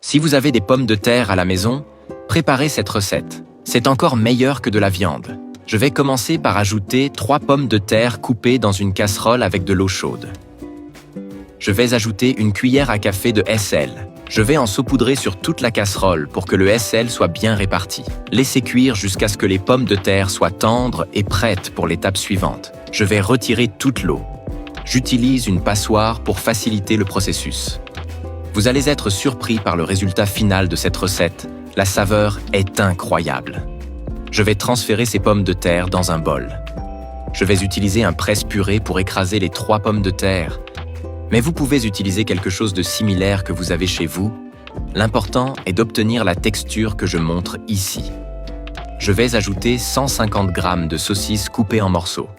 Si vous avez des pommes de terre à la maison, préparez cette recette. C'est encore meilleur que de la viande. Je vais commencer par ajouter 3 pommes de terre coupées dans une casserole avec de l'eau chaude. Je vais ajouter une cuillère à café de sel. Je vais en saupoudrer sur toute la casserole pour que le sel soit bien réparti. Laissez cuire jusqu'à ce que les pommes de terre soient tendres et prêtes pour l'étape suivante. Je vais retirer toute l'eau. J'utilise une passoire pour faciliter le processus. Vous allez être surpris par le résultat final de cette recette. La saveur est incroyable. Je vais transférer ces pommes de terre dans un bol. Je vais utiliser un presse-purée pour écraser les 3 pommes de terre. Mais vous pouvez utiliser quelque chose de similaire que vous avez chez vous. L'important est d'obtenir la texture que je montre ici. Je vais ajouter 150 g de saucisses coupées en morceaux,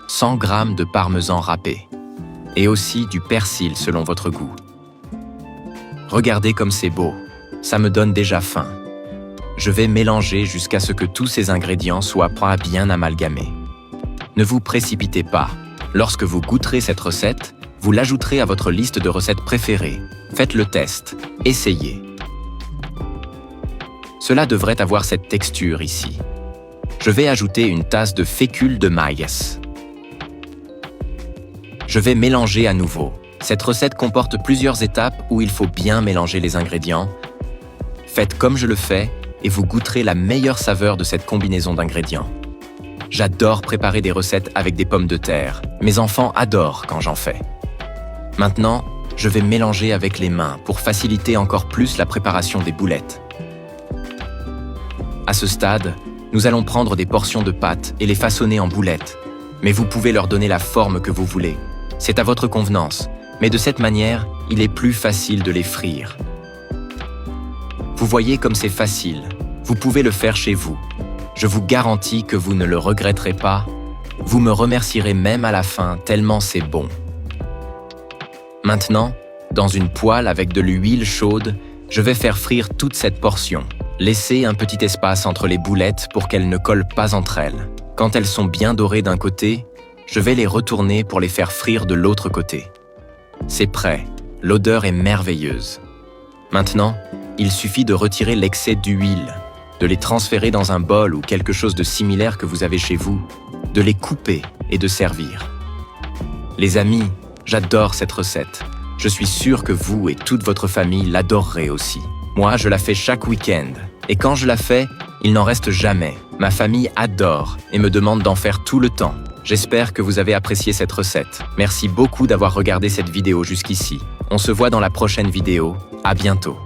100 g de parmesan râpé et aussi du persil selon votre goût. Regardez comme c'est beau, ça me donne déjà faim. Je vais mélanger jusqu'à ce que tous ces ingrédients soient bien amalgamés. Ne vous précipitez pas. Lorsque vous goûterez cette recette, vous l'ajouterez à votre liste de recettes préférées. Faites le test, essayez. Cela devrait avoir cette texture ici. Je vais ajouter une tasse de fécule de maïs. Je vais mélanger à nouveau. Cette recette comporte plusieurs étapes où il faut bien mélanger les ingrédients. Faites comme je le fais et vous goûterez la meilleure saveur de cette combinaison d'ingrédients. J'adore préparer des recettes avec des pommes de terre. Mes enfants adorent quand j'en fais. Maintenant, je vais mélanger avec les mains pour faciliter encore plus la préparation des boulettes. À ce stade, nous allons prendre des portions de pâte et les façonner en boulettes. Mais vous pouvez leur donner la forme que vous voulez. C'est à votre convenance, mais de cette manière, il est plus facile de les frire. Vous voyez comme c'est facile. Vous pouvez le faire chez vous. Je vous garantis que vous ne le regretterez pas. Vous me remercierez même à la fin tellement c'est bon. Maintenant, dans une poêle avec de l'huile chaude, je vais faire frire toute cette portion. Laissez un petit espace entre les boulettes pour qu'elles ne collent pas entre elles. Quand elles sont bien dorées d'un côté, je vais les retourner pour les faire frire de l'autre côté. C'est prêt. L'odeur est merveilleuse. Maintenant, il suffit de retirer l'excès d'huile, de les transférer dans un bol ou quelque chose de similaire que vous avez chez vous, de les couper et de servir. Les amis, j'adore cette recette. Je suis sûr que vous et toute votre famille l'adorerez aussi. Moi, je la fais chaque week-end. Et quand je la fais, il n'en reste jamais. Ma famille adore et me demande d'en faire tout le temps. J'espère que vous avez apprécié cette recette. Merci beaucoup d'avoir regardé cette vidéo jusqu'ici. On se voit dans la prochaine vidéo. À bientôt.